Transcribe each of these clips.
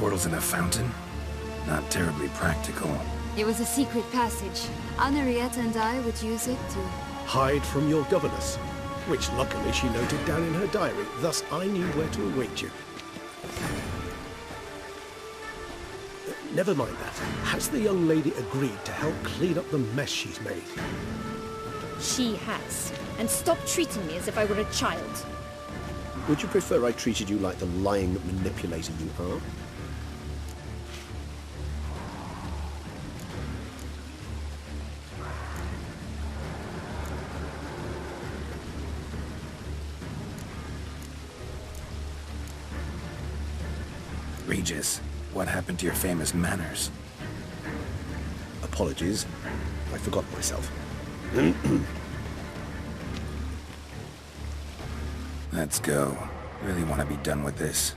portals in a fountain? Not terribly practical. It was a secret passage. Henriette and I would use it to... hide from your governess, which luckily she noted down in her diary, thus I knew where to await you. Never mind that. Has the young lady agreed to help clean up the mess she's made? She has. And stop treating me as if I were a child. Would you prefer I treated you like the lying manipulator you are? Regis, what happened to your famous manners? Apologies. I forgot myself. Let's go. Really want to be done with this.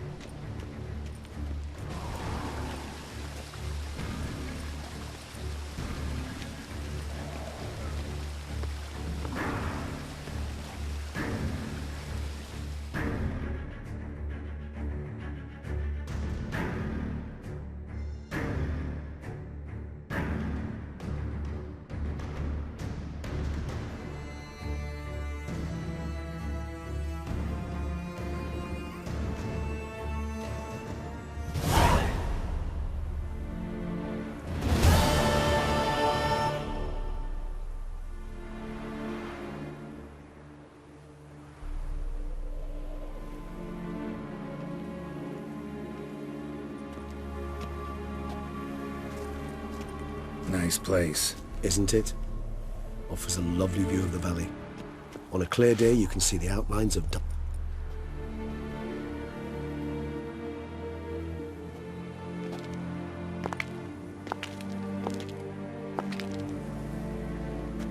Nice place. Isn't it? Offers a lovely view of the valley. On a clear day, you can see the outlines of...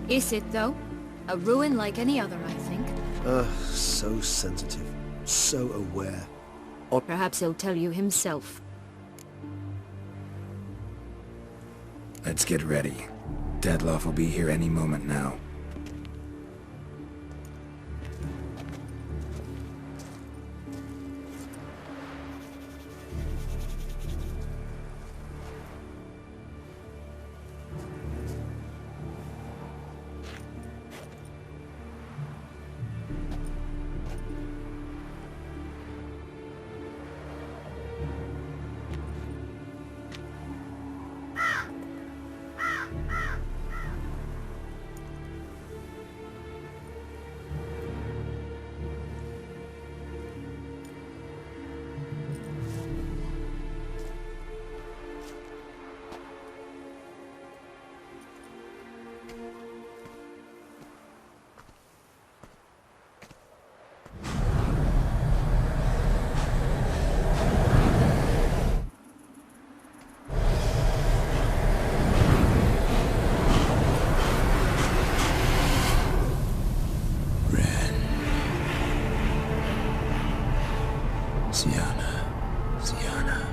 Is it, though? A ruin like any other, I think. So sensitive. So aware. Or perhaps he'll tell you himself. Let's get ready. Dettlaff will be here any moment now. Sienna,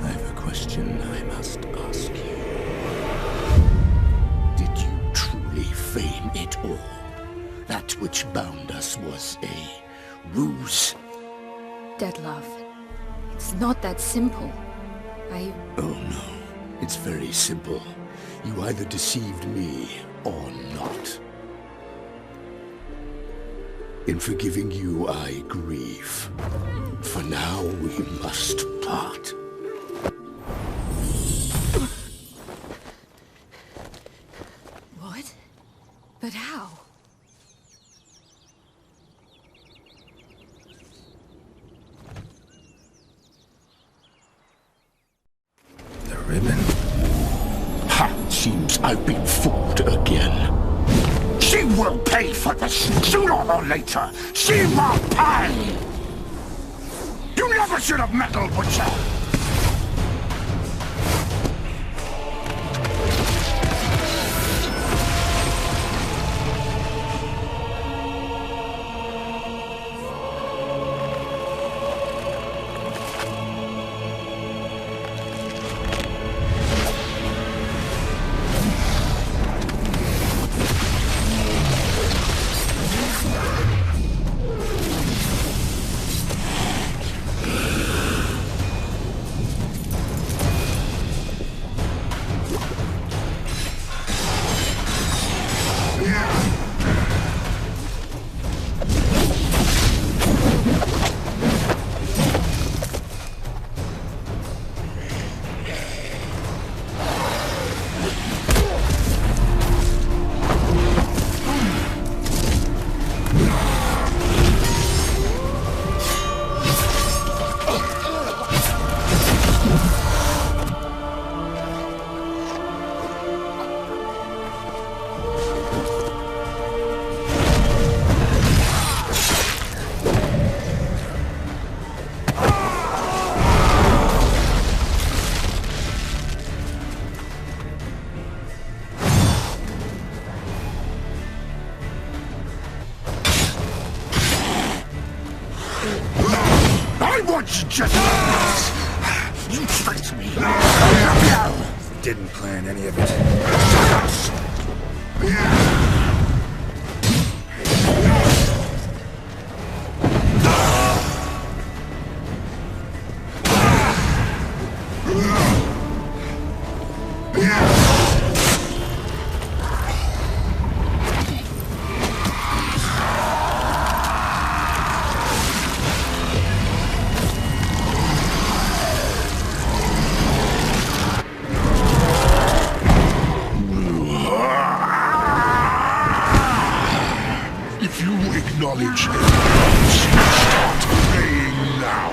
I have a question I must ask you. Did you truly feign it all? That which bound us was a ruse? Dettlaff, it's not that simple. Oh no, it's very simple. You either deceived me or not. In forgiving you, I grieve. For now, we must part. What? But how? The ribbon. Ha! Seems I've been fooled again. She will pay for this, sooner or later. She will pay! You never should have meddled with her! just... You tricked me. Didn't plan any of it. If you acknowledge it, start playing now.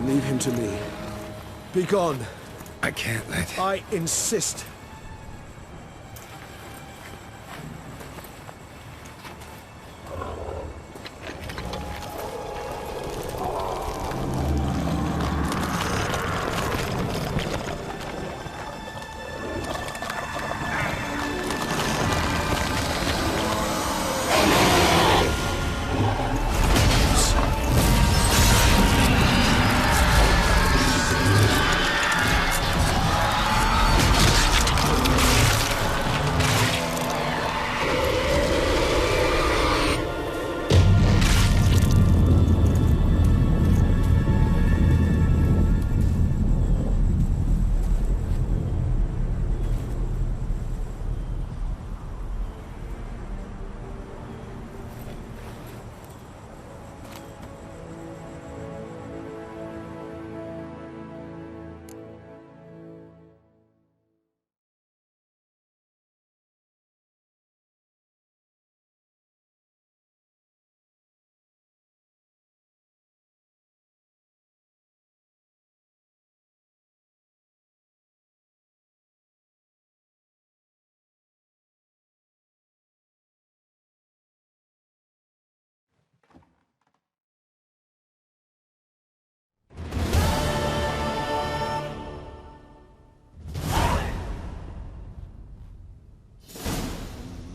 Leave him to me. Be gone. I can't let... I insist.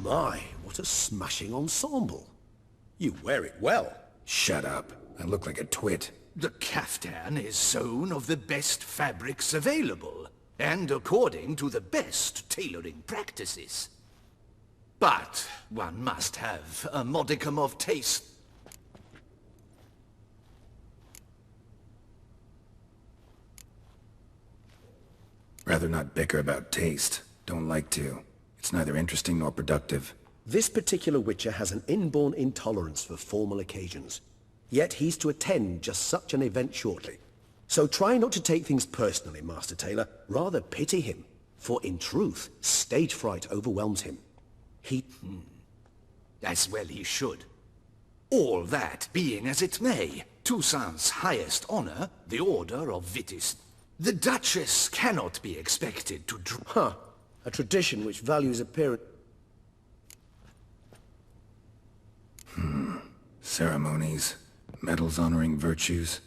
My, what a smashing ensemble. You wear it well. Shut up. I look like a twit. The caftan is sewn of the best fabrics available, and according to the best tailoring practices. But one must have a modicum of taste. Rather not bicker about taste. Don't like to. It's neither interesting nor productive. This particular witcher has an inborn intolerance for formal occasions. Yet he's to attend just such an event shortly. So try not to take things personally, Master Taylor. Rather pity him. For in truth, stage fright overwhelms him. As well he should. All that being as it may, Toussaint's highest honor, the Order of Vitis. The Duchess cannot be expected to A tradition which values appearance. Ceremonies, medals honoring virtues,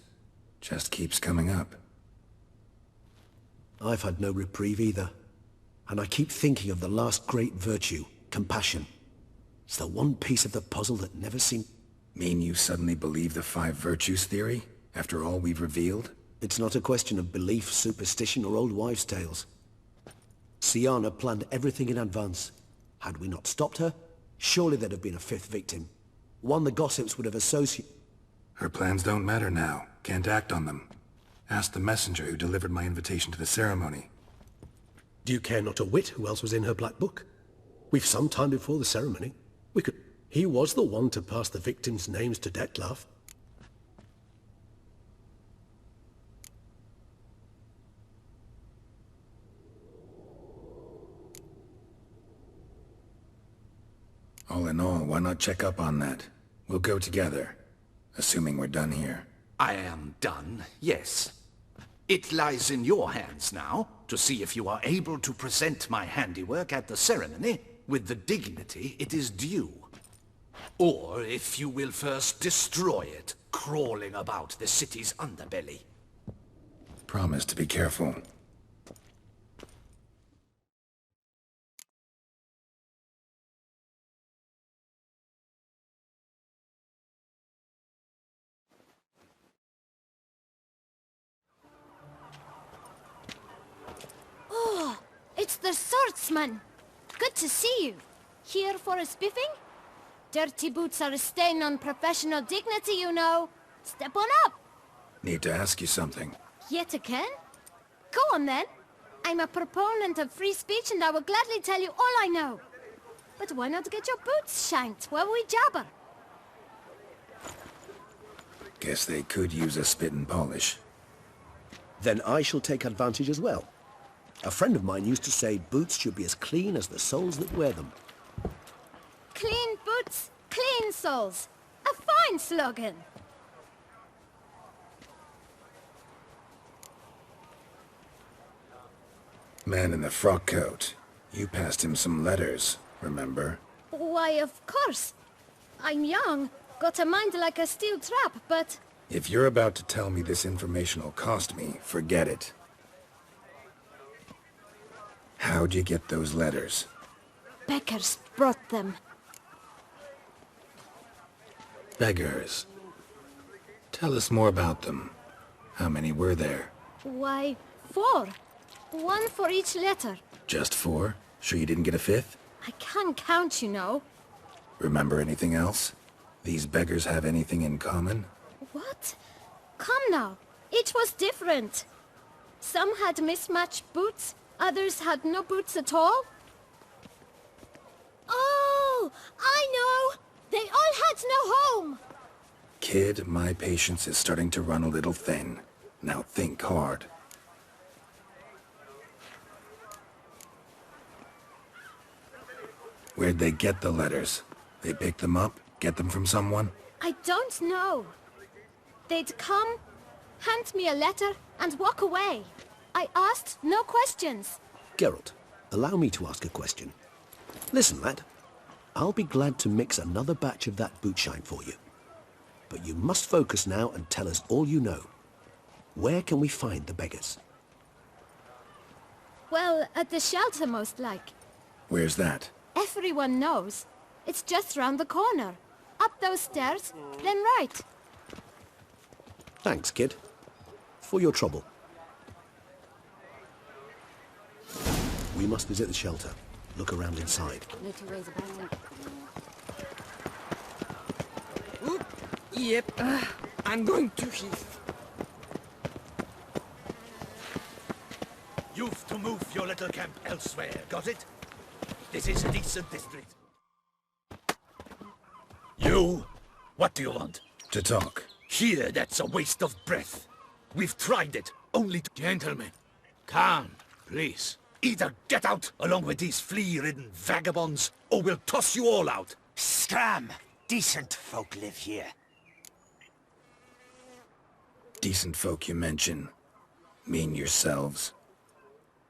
just keeps coming up. I've had no reprieve either. And I keep thinking of the last great virtue, compassion. It's the one piece of the puzzle that never seemed... Mean you suddenly believe the 5 virtues theory, after all we've revealed? It's not a question of belief, superstition, or old wives' tales. Siana planned everything in advance. Had we not stopped her, surely there'd have been a 5th victim. One the gossips would have associated... Her plans don't matter now. Can't act on them. Ask the messenger who delivered my invitation to the ceremony. Do you care not a whit who else was in her black book? We've some time before the ceremony. We could... He was the one to pass the victims' names to Dettlaff. All in all, why not check up on that? We'll go together, assuming we're done here. I am done, yes. It lies in your hands now to see if you are able to present my handiwork at the ceremony with the dignity it is due. Or if you will first destroy it, crawling about the city's underbelly. Promise to be careful. It's the swordsman! Good to see you. Here for a spiffing? Dirty boots are a stain on professional dignity, you know. Step on up! Need to ask you something. Yet again? Go on then. I'm a proponent of free speech and I will gladly tell you all I know. But why not get your boots shanked while we jabber? Guess they could use a spit and polish. Then I shall take advantage as well. A friend of mine used to say boots should be as clean as the soles that wear them. Clean boots, clean soles. A fine slogan. Man in the frock coat. You passed him some letters, remember? Why, of course. I'm young, got a mind like a steel trap, but... If you're about to tell me this information will cost me, forget it. How'd you get those letters? Beggars brought them. Beggars. Tell us more about them. How many were there? Why, 4. 1 for each letter. Just 4? Sure you didn't get a 5th? I can't count, you know. Remember anything else? These beggars have anything in common? What? Come now. Each was different. Some had mismatched boots, others had no boots at all. Oh, I know! They all had no home! Kid, my patience is starting to run a little thin. Now think hard. Where'd they get the letters? They pick them up? Get them from someone? I don't know. They'd come, hand me a letter, and walk away. I asked no questions. Geralt, allow me to ask a question. Listen, lad. I'll be glad to mix another batch of that bootshine for you. But you must focus now and tell us all you know. Where can we find the beggars? Well, at the shelter most like. Where's that? Everyone knows. It's just round the corner. Up those stairs, then right. Thanks, kid. For your trouble. We must visit the shelter. Look around inside. No two ways about it. Oop. Yep. I'm going to heal. You've to move your little camp elsewhere, got it? This is a decent district. You? What do you want? To talk. Here, that's a waste of breath. We've tried it, only to... Gentlemen, calm, please. Either get out along with these flea-ridden vagabonds, or we'll toss you all out. Scram! Decent folk live here. Decent folk you mention. Mean yourselves?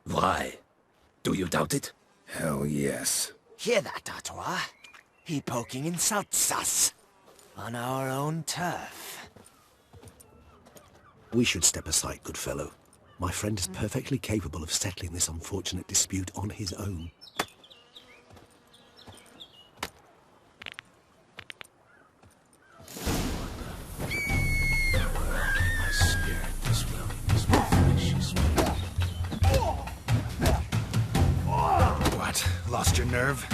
Why? Do you doubt it? Hell yes. Hear that, Artois? He poking insults us. On our own turf. We should step aside, good fellow. My friend is perfectly capable of settling this unfortunate dispute on his own. What? Lost your nerve?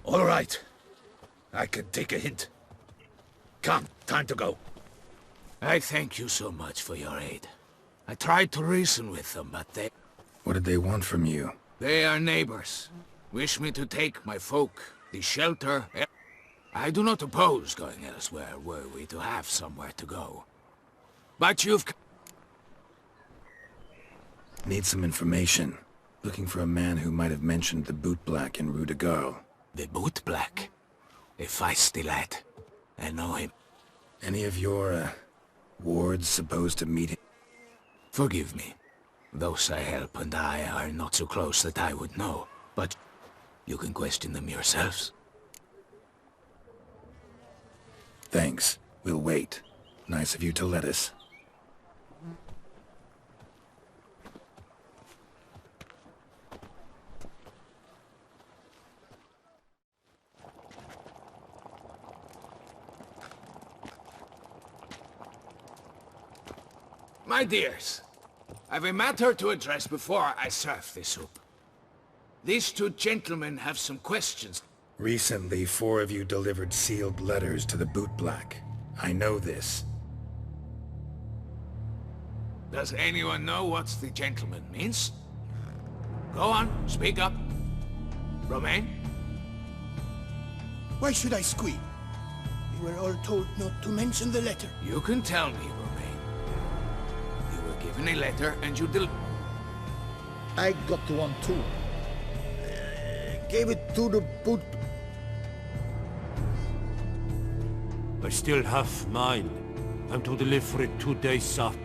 All right. I can take a hint. Come, time to go. I thank you so much for your aid. I tried to reason with them, but they... What did they want from you? They are neighbors. Wish me to take my folk, the shelter... I do not oppose going elsewhere, were we to have somewhere to go. But you've... Need some information. Looking for a man who might have mentioned the boot black in Rue de Garl. The boot black? A feisty lad. I know him. Any of your, wards supposed to meet him? Forgive me. Those I help and I are not so close that I would know. But you can question them yourselves. Thanks. We'll wait. Nice of you to let us. My dears, I've a matter to address before I serve the soup. These two gentlemen have some questions. Recently, 4 of you delivered sealed letters to the boot black. I know this. Does anyone know what the gentleman means? Go on, speak up. Romain? Why should I squeal? We were all told not to mention the letter. You can tell me, Romain. You were given a letter and you I got one too. Gave it to the boot. I still have mine. I'm to deliver it 2 days after.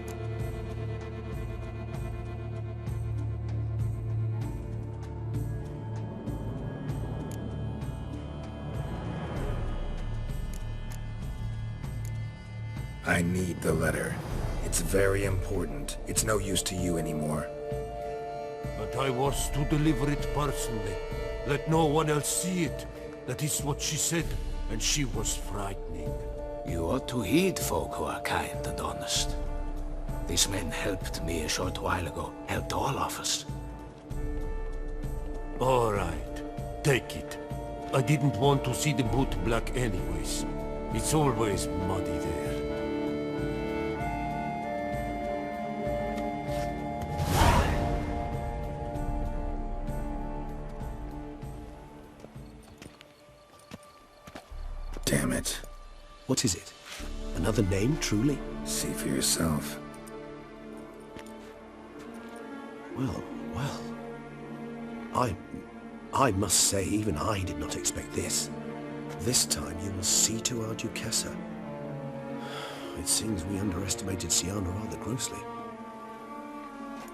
I need the letter. It's very important. It's no use to you anymore. But I was to deliver it personally. Let no one else see it. That is what she said, and she was frightening. You ought to heed folk who are kind and honest. These men helped me a short while ago, helped all of us. All right, take it. I didn't want to see the boot black anyways. It's always muddy there. Damn it. What is it? Another name, truly? See for yourself. Well, well. I must say, even I did not expect this. This time you will see to our Duchessa. It seems we underestimated Siana rather grossly.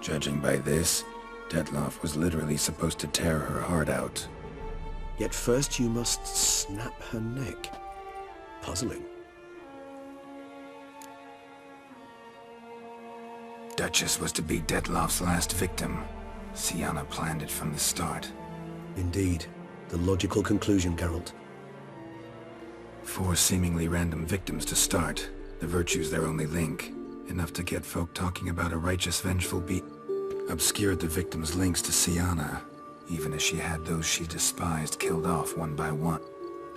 Judging by this, Dettlaff was literally supposed to tear her heart out. Yet first you must snap her neck. Puzzling. Duchess was to be Dettlaff's last victim. Syanna planned it from the start. Indeed. The logical conclusion, Geralt. 4 seemingly random victims to start. The virtue's their only link. Enough to get folk talking about a righteous, vengeful beat. Obscured the victims' links to Syanna, even as she had those she despised killed off one by one.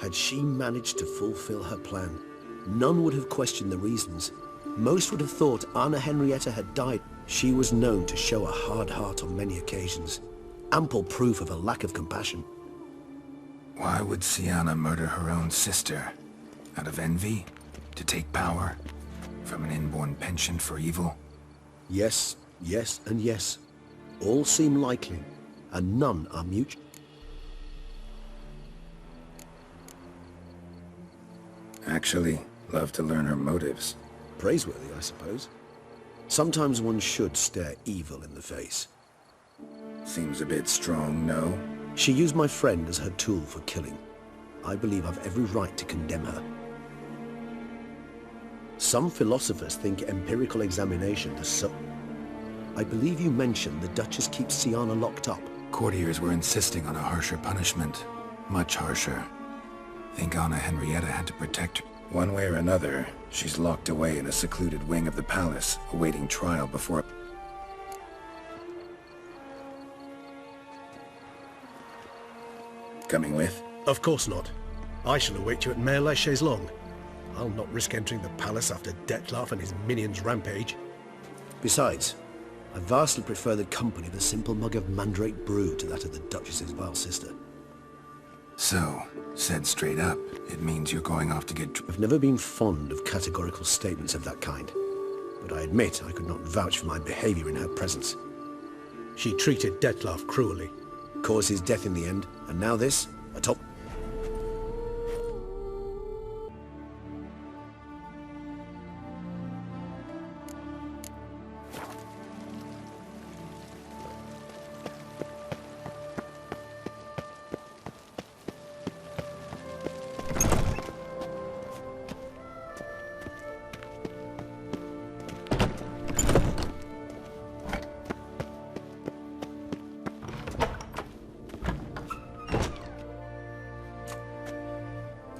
Had she managed to fulfill her plan, none would have questioned the reasons. Most would have thought Anna Henrietta had died. She was known to show a hard heart on many occasions. Ample proof of a lack of compassion. Why would Syanna murder her own sister? Out of envy? To take power? From an inborn penchant for evil? Yes, yes, and yes. All seem likely, and none are mutual. Actually, love to learn her motives. Praiseworthy, I suppose. Sometimes one should stare evil in the face. Seems a bit strong, no? She used my friend as her tool for killing. I believe I've every right to condemn her. Some philosophers think empirical examination does so. I believe you mentioned the Duchess keeps Syanna locked up. Courtiers were insisting on a harsher punishment. Much harsher. Think Anna Henrietta had to protect her. One way or another, she's locked away in a secluded wing of the palace, awaiting trial before... Coming with? Of course not. I shall await you at Mare la Chaise-Longue. I'll not risk entering the palace after Dettlaff and his minions rampage. Besides, I vastly prefer the company of a simple mug of mandrake brew to that of the Duchess's vile sister. So, said straight up, it means you're going off to get... I've never been fond of categorical statements of that kind, but I admit I could not vouch for my behavior in her presence. She treated Dettlaff cruelly, caused his death in the end, and now this, atop...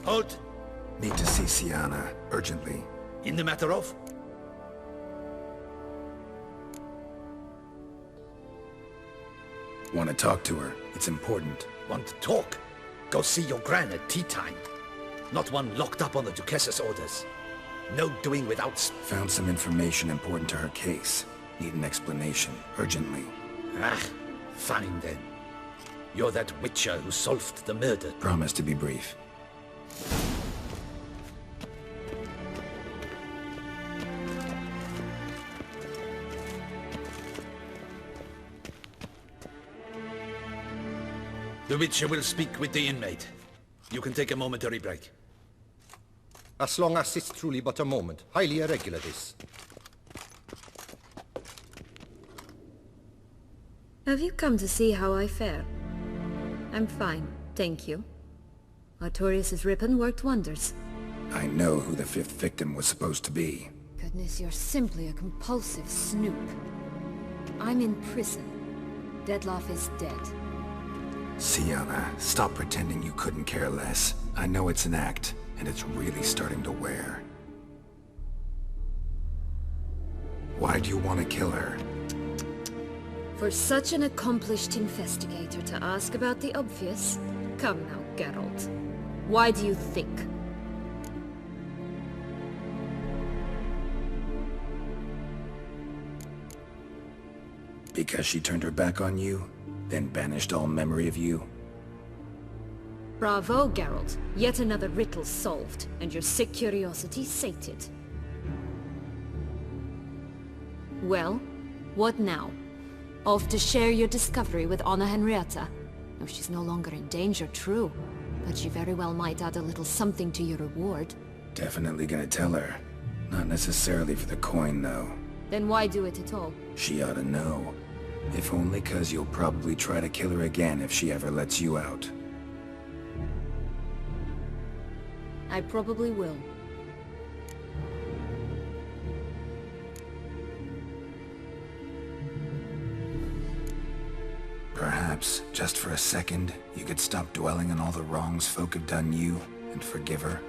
Halt! Need to see Syanna, urgently. In the matter of? Want to talk to her. It's important. Want to talk? Go see your gran at tea time. Not one locked up on the Duchess's orders. No doing without... Found some information important to her case. Need an explanation, urgently. Ah, fine then. You're that witcher who solved the murder. Promise to be brief. The Witcher will speak with the inmate. You can take a momentary break. As long as it's truly but a moment. Highly irregular, this. Have you come to see how I fare? I'm fine, thank you. Artorius' ribbon worked wonders. I know who the 5th victim was supposed to be. Goodness, you're simply a compulsive snoop. I'm in prison. Dettlaff is dead. Syanna, stop pretending you couldn't care less. I know it's an act, and it's really starting to wear. Why do you want to kill her? For such an accomplished investigator to ask about the obvious? Come now, Geralt. Why do you think? Because she turned her back on you, then banished all memory of you? Bravo, Geralt. Yet another riddle solved, and your sick curiosity sated. Well, what now? Off to share your discovery with Anna Henrietta? No, she's no longer in danger, true. But she very well might add a little something to your reward. Definitely gonna tell her. Not necessarily for the coin, though. Then why do it at all? She ought to know. If only 'cause you'll probably try to kill her again if she ever lets you out. I probably will. Perhaps, just for a second, you could stop dwelling on all the wrongs folk have done you and forgive her.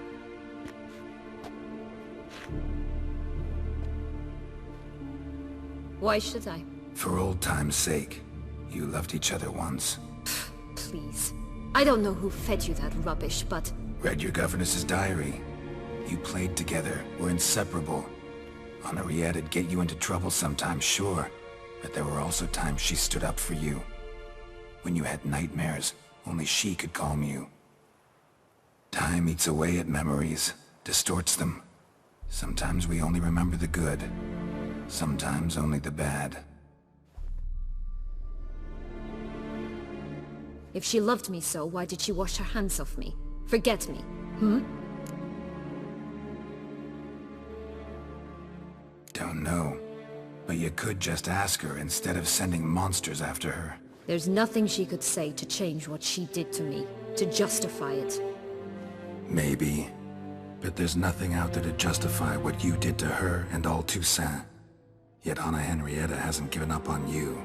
Why should I? For old time's sake. You loved each other once. Please. I don't know who fed you that rubbish, but... Read your governess's diary. You played together, were inseparable. Henriette'd get you into trouble sometimes, sure. But there were also times she stood up for you. When you had nightmares, only she could calm you. Time eats away at memories, distorts them. Sometimes we only remember the good. Sometimes only the bad. If she loved me so, why did she wash her hands off me? Forget me, hmm? Don't know. But you could just ask her instead of sending monsters after her. There's nothing she could say to change what she did to me, to justify it. Maybe. But there's nothing out there to justify what you did to her and all Toussaint. Yet Anna Henrietta hasn't given up on you.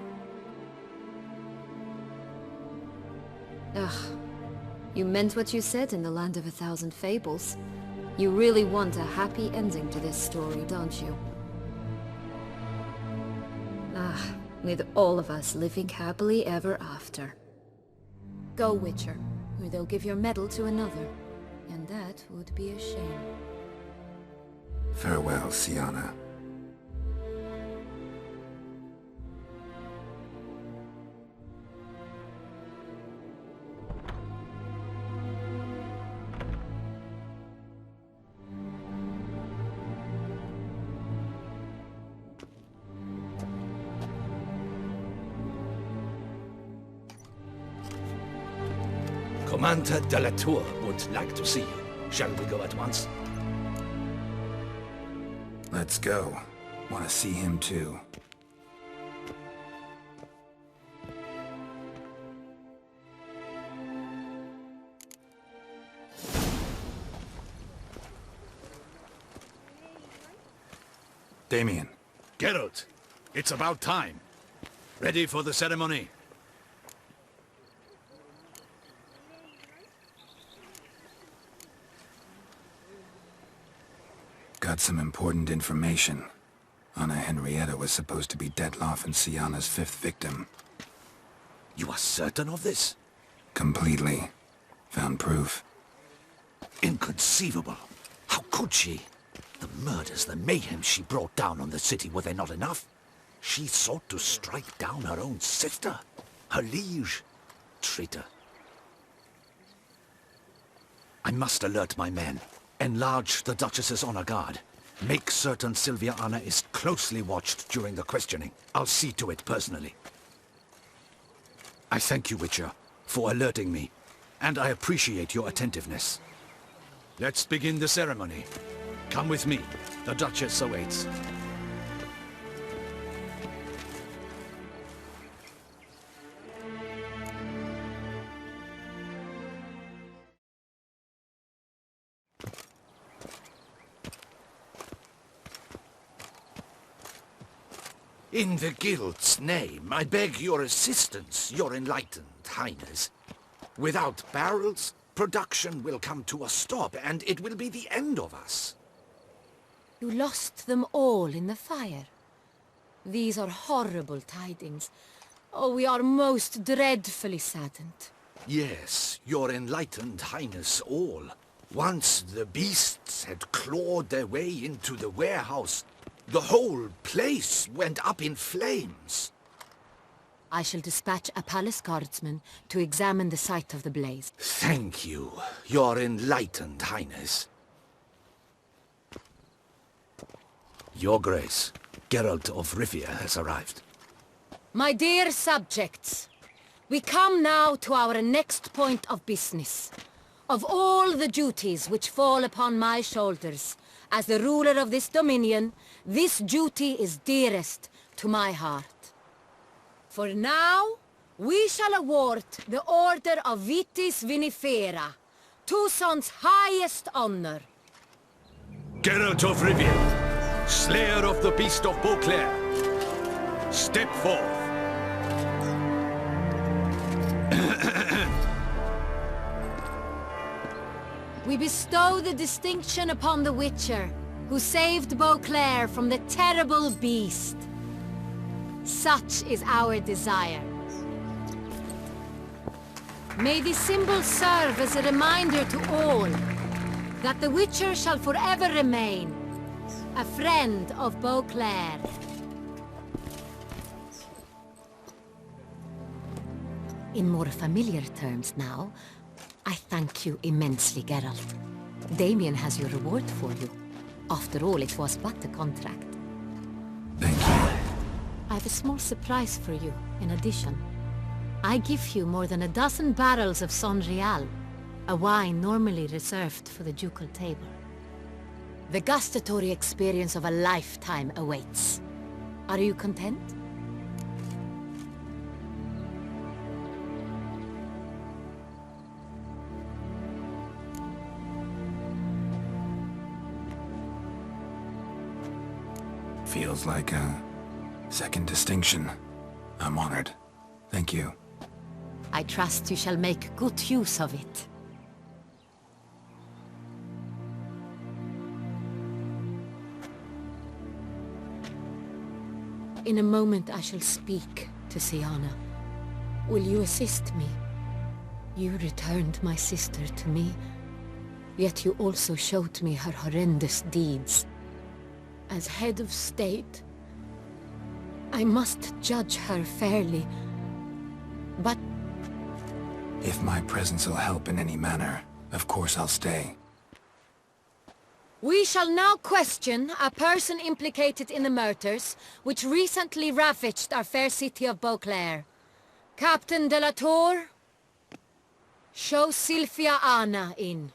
Ugh. You meant what you said in the Land of 1,000 Fables. You really want a happy ending to this story, don't you? Ah, with all of us living happily ever after. Go, Witcher, or they'll give your medal to another. And that would be a shame. Farewell, Sienna. Commander de la Tour would like to see you. Shall we go at once? Let's go. Want to see him too. Damien. Geralt, it's about time. Ready for the ceremony? Got some important information. Anna Henrietta was supposed to be Dettlaff and Sienna's 5th victim. You are certain of this? Completely. Found proof. Inconceivable. How could she? The murders, the mayhem she brought down on the city, were they not enough? She sought to strike down her own sister, her liege. Traitor. I must alert my men. Enlarge the Duchess's honor guard. Make certain Sylvia Anna is closely watched during the questioning. I'll see to it personally. I thank you, Witcher, for alerting me, and I appreciate your attentiveness. Let's begin the ceremony. Come with me. The Duchess awaits. In the Guild's name, I beg your assistance, your enlightened highness. Without barrels, production will come to a stop, and it will be the end of us. You lost them all in the fire. These are horrible tidings. Oh, we are most dreadfully saddened. Yes, your enlightened highness all. Once the beasts had clawed their way into the warehouse, the whole place went up in flames. I shall dispatch a palace guardsman to examine the site of the blaze. Thank you, your enlightened highness. Your Grace, Geralt of Rivia has arrived. My dear subjects, we come now to our next point of business. Of all the duties which fall upon my shoulders, as the ruler of this dominion, this duty is dearest to my heart. For now, we shall award the Order of Vitis Vinifera, Tucson's highest honor. Geralt of Rivia, slayer of the beast of Beauclair, step forth. We bestow the distinction upon the Witcher, who saved Beauclair from the terrible beast. Such is our desire. May the symbol serve as a reminder to all that the Witcher shall forever remain a friend of Beauclair. In more familiar terms now, I thank you immensely, Geralt. Damien has your reward for you. After all, it was but a contract. Thank you. I have a small surprise for you, in addition. I give you more than a dozen barrels of Son Real, a wine normally reserved for the ducal table. The gustatory experience of a lifetime awaits. Are you content? Feels like a second distinction. I'm honored. Thank you. I trust you shall make good use of it. In a moment I shall speak to Syanna. Will you assist me? You returned my sister to me, yet you also showed me her horrendous deeds. As head of state, I must judge her fairly, but... If my presence will help in any manner, of course I'll stay. We shall now question a person implicated in the murders which recently ravaged our fair city of Beauclair. Captain de la Tour, show Sylvia Anna in.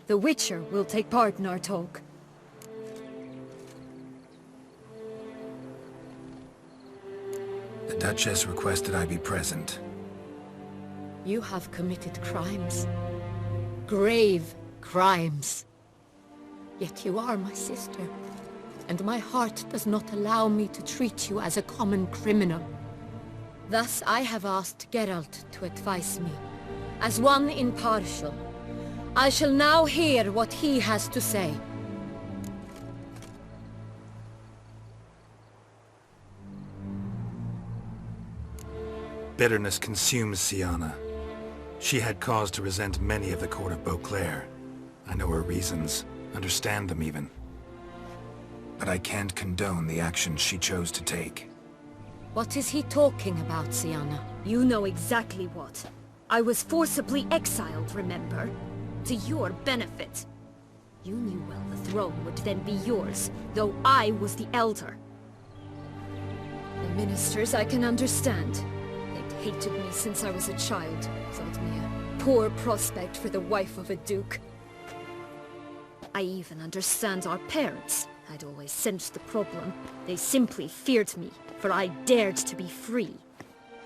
The Witcher will take part in our talk. The Duchess requested I be present. You have committed crimes. Grave crimes. Yet you are my sister, and my heart does not allow me to treat you as a common criminal. Thus I have asked Geralt to advise me, as one impartial. I shall now hear what he has to say. Bitterness consumes Syanna. She had cause to resent many of the court of Beauclair. I know her reasons, understand them even. But I can't condone the actions she chose to take. What is he talking about, Syanna? You know exactly what. I was forcibly exiled, remember? To your benefit. You knew well the throne would then be yours, though I was the elder. The ministers I can understand. They'd hated me since I was a child, thought me a poor prospect for the wife of a duke. I even understand our parents. I'd always sensed the problem. They simply feared me, for I dared to be free.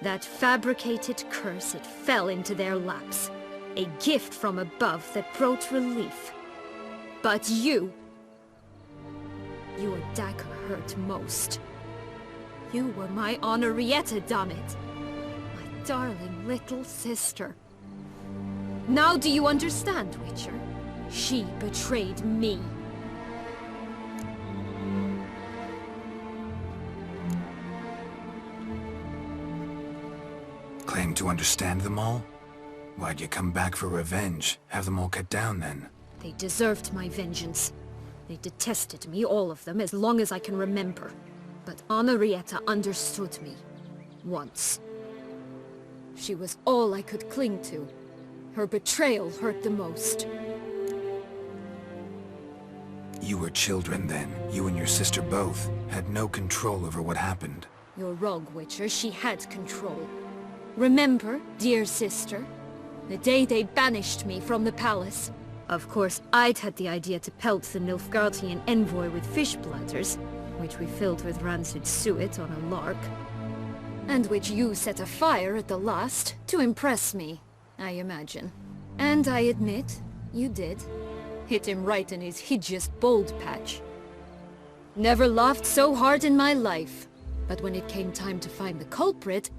That fabricated curse, it fell into their laps. A gift from above that brought relief. But you... Your dagger hurt most. You were my Henrietta, damn it. My darling little sister. Now do you understand, Witcher? She betrayed me. Claim to understand them all? Why'd you come back for revenge? Have them all cut down then? They deserved my vengeance. They detested me, all of them, as long as I can remember. But Henrietta understood me. Once. She was all I could cling to. Her betrayal hurt the most. You were children then. You and your sister both had no control over what happened. You're wrong, Witcher. She had control. Remember, dear sister, the day they banished me from the palace? Of course, I'd had the idea to pelt the Nilfgaardian envoy with fish bladders, which we filled with rancid suet on a lark. And which you set afire at the last, to impress me, I imagine. And I admit, you did. Hit him right in his hideous bald patch. Never laughed so hard in my life. But when it came time to find the culprit...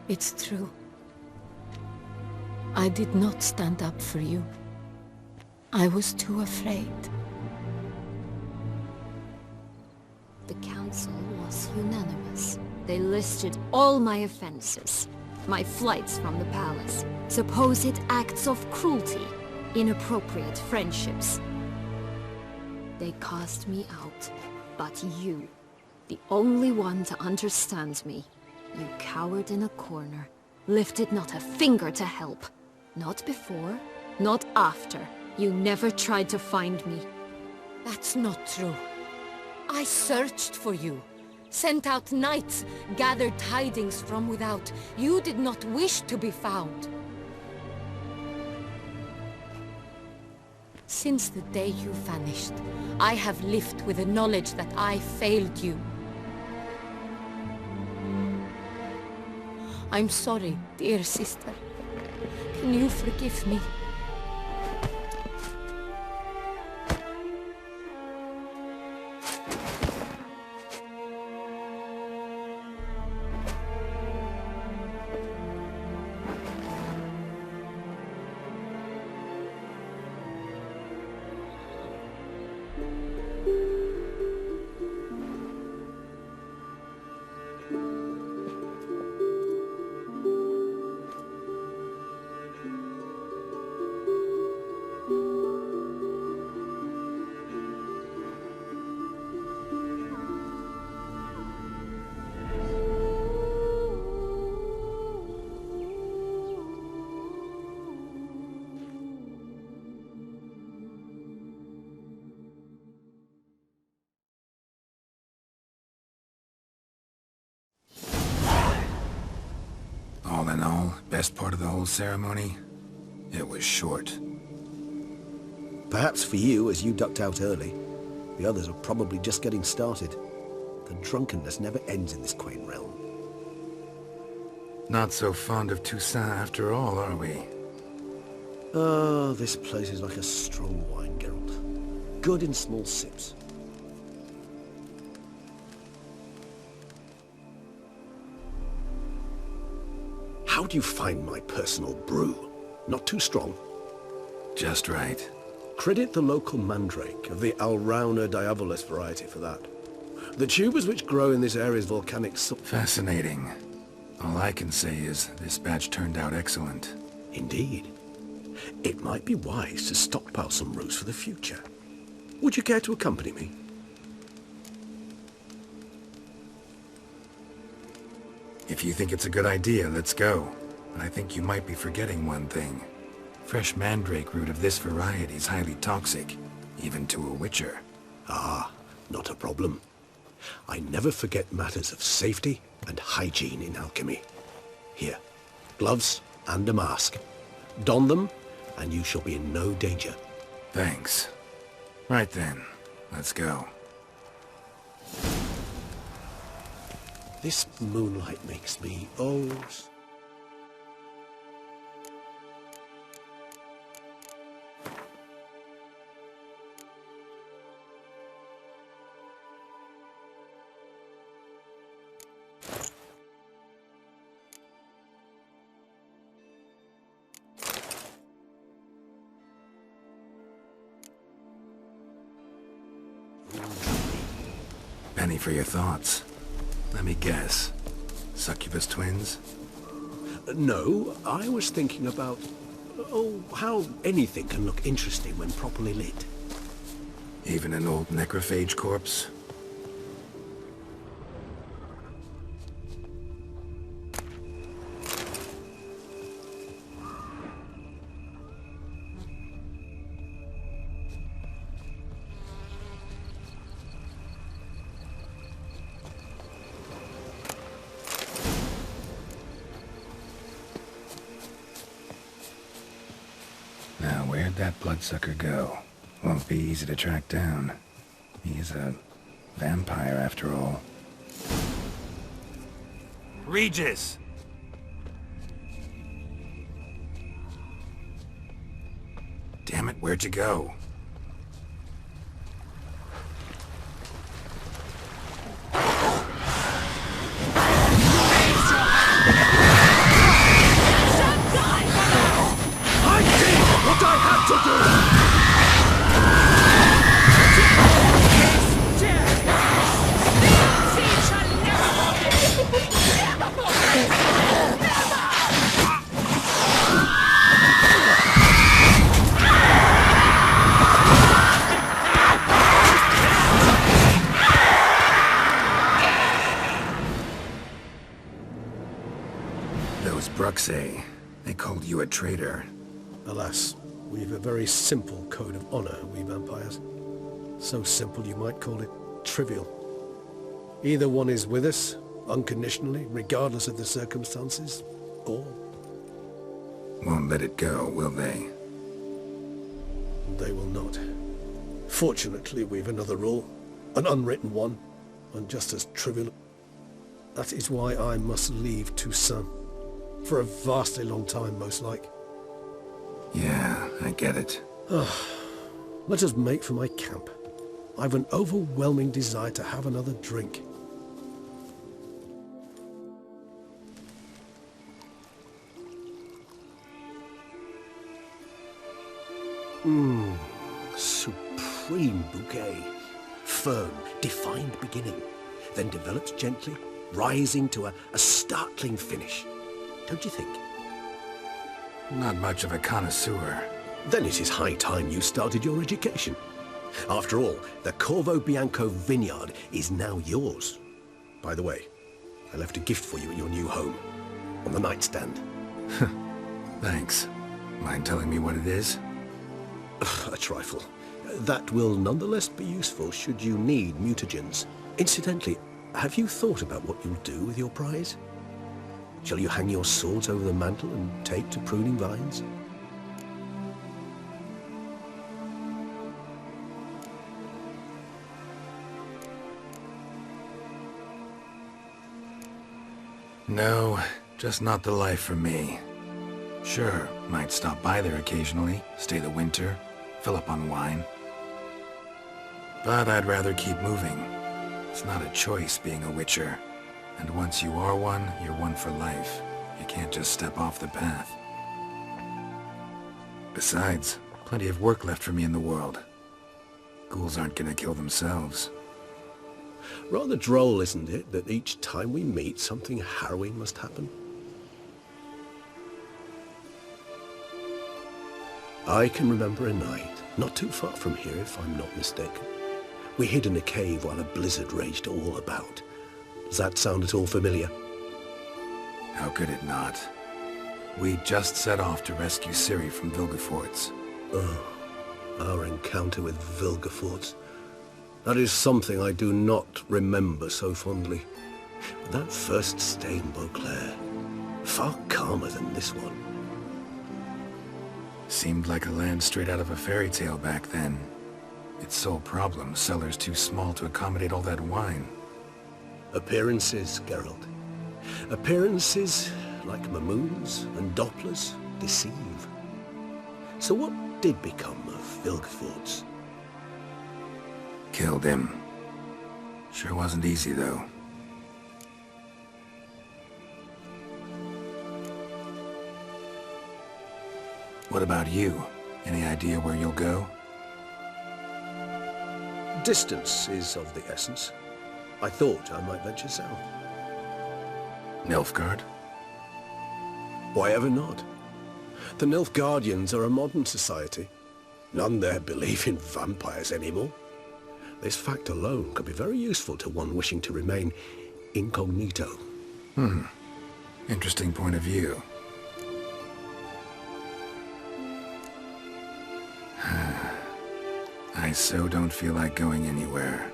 It's true. I did not stand up for you. I was too afraid. The council was unanimous. They listed all my offenses. My flights from the palace, supposed acts of cruelty, inappropriate friendships. They cast me out, but you, the only one to understand me, you cowered in a corner, lifted not a finger to help. Not before, not after. You never tried to find me. That's not true. I searched for you. Sent out knights, gathered tidings from without. You did not wish to be found. Since the day you vanished, I have lived with the knowledge that I failed you. I'm sorry, dear sister. Can you forgive me? All in all, best part of the whole ceremony? It was short. Perhaps for you, as you ducked out early. The others are probably just getting started. The drunkenness never ends in this quaint realm. Not so fond of Toussaint after all, are we? Oh, this place is like a strong wine, Geralt. Good in small sips. How do you find my personal brew? Not too strong? Just right. Credit the local mandrake of the Alrauna diabolus variety for that. The tubers which grow in this area's volcanic soil. Fascinating. All I can say is this batch turned out excellent. Indeed. It might be wise to stockpile some roots for the future. Would you care to accompany me? If you think it's a good idea, let's go. But I think you might be forgetting one thing. Fresh mandrake root of this variety is highly toxic, even to a witcher. Ah, not a problem. I never forget matters of safety and hygiene in alchemy. Here, gloves and a mask. Don them, and you shall be in no danger. Thanks. Right then, let's go. This moonlight makes me, oh... Penny for your thoughts. Let me guess. Succubus twins? No, I was thinking about... oh, how anything can look interesting when properly lit. Even an old necrophage corpse? Where'd that bloodsucker go? Won't be easy to track down. He's a vampire after all. Regis! Damn it, where'd you go? I did what I had to do! Those Bruxay, they called you a traitor. Alas, we've a very simple code of honor, we vampires. So simple you might call it trivial. Either one is with us, unconditionally, regardless of the circumstances, or... Won't let it go, will they? They will not. Fortunately, we've another rule, an unwritten one, and just as trivial. That is why I must leave Toussaint. For a vastly long time, most like. Yeah, I get it. Let us make for my camp. I've an overwhelming desire to have another drink. Supreme bouquet. Firm, defined beginning, then develops gently, rising to a startling finish. Don't you think? Not much of a connoisseur. Then it is high time you started your education. After all, the Corvo Bianco vineyard is now yours. By the way, I left a gift for you at your new home, on the nightstand. Thanks. Mind telling me what it is? A trifle. That will nonetheless be useful should you need mutagens. Incidentally, have you thought about what you'll do with your prize? Shall you hang your swords over the mantle and take to pruning vines? No, just not the life for me. Sure, might stop by there occasionally, stay the winter, fill up on wine. But I'd rather keep moving. It's not a choice being a witcher. And once you are one, you're one for life. You can't just step off the path. Besides, plenty of work left for me in the world. Ghouls aren't gonna kill themselves. Rather droll, isn't it, that each time we meet, something harrowing must happen? I can remember a night, not too far from here if I'm not mistaken. We hid in a cave while a blizzard raged all about. Does that sound at all familiar? How could it not? We just set off to rescue Ciri from Vilgefortz. Oh, our encounter with Vilgefortz. That is something I do not remember so fondly. But that first stay in Beauclair, far calmer than this one. Seemed like a land straight out of a fairy tale back then. Its sole problem, cellars too small to accommodate all that wine. Appearances, Geralt. Appearances, like Mamoons and Dopplers, deceive. So what did become of Vilgefortz? Killed him. Sure wasn't easy, though. What about you? Any idea where you'll go? Distance is of the essence. I thought I might venture south. Nilfgaard? Why ever not? The Nilfgaardians are a modern society. None there believe in vampires anymore. This fact alone could be very useful to one wishing to remain incognito. Interesting point of view. I so don't feel like going anywhere.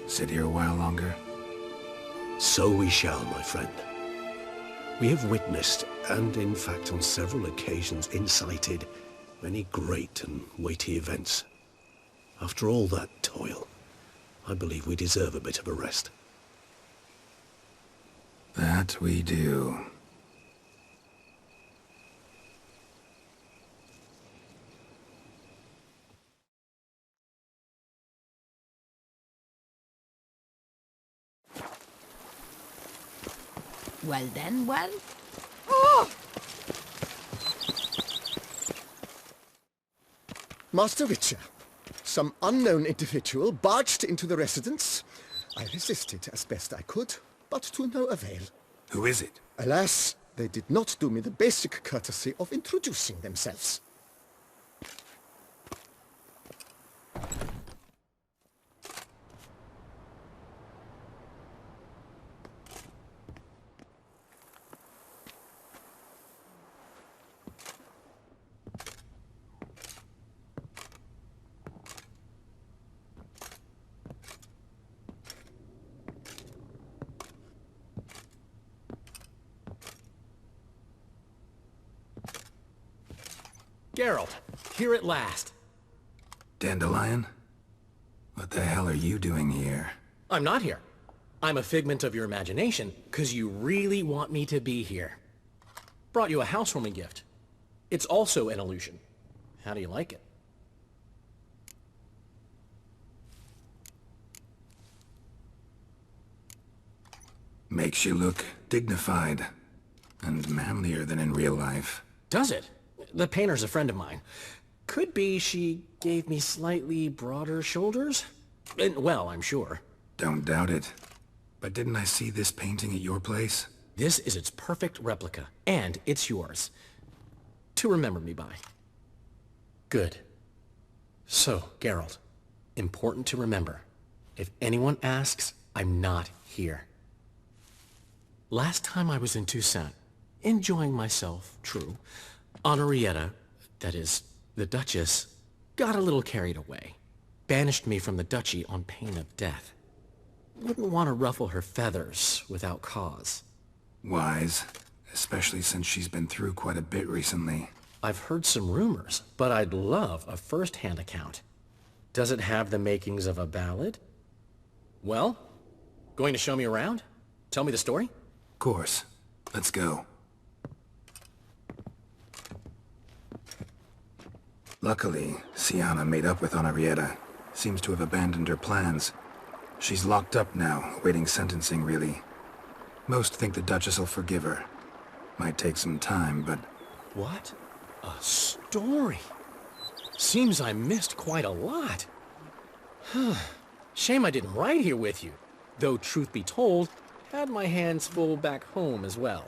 Sit here a while longer? So we shall, my friend. We have witnessed, and in fact on several occasions incited, Many great and weighty events. After all that toil, I believe we deserve a bit of a rest. That we do. Well then, well... Master Witcher, some unknown individual barged into the residence. I resisted as best I could, but to no avail. Who is it? Alas, they did not do me the basic courtesy of introducing themselves. Geralt, here at last. Dandelion? What the hell are you doing here? I'm not here. I'm a figment of your imagination, 'cause you really want me to be here. Brought you a housewarming gift. It's also an illusion. How do you like it? Makes you look dignified and manlier than in real life. Does it? The painter's a friend of mine. Could be she gave me slightly broader shoulders? Well, I'm sure. Don't doubt it. But didn't I see this painting at your place? This is its perfect replica, and it's yours. To remember me by. Good. So, Geralt, important to remember. If anyone asks, I'm not here. Last time I was in Toussaint, enjoying myself, true, Henrietta, that is, the Duchess, got a little carried away. Banished me from the duchy on pain of death. Wouldn't want to ruffle her feathers without cause. Wise, especially since she's been through quite a bit recently. I've heard some rumors, but I'd love a first-hand account. Does it have the makings of a ballad? Well, going to show me around? Tell me the story? Of course. Let's go. Luckily, Sienna made up with Henrietta. Seems to have abandoned her plans. She's locked up now, awaiting sentencing, really. Most think the Duchess will forgive her. Might take some time, but... What? A story? Seems I missed quite a lot. Shame I didn't ride here with you. Though, truth be told, had my hands full back home as well.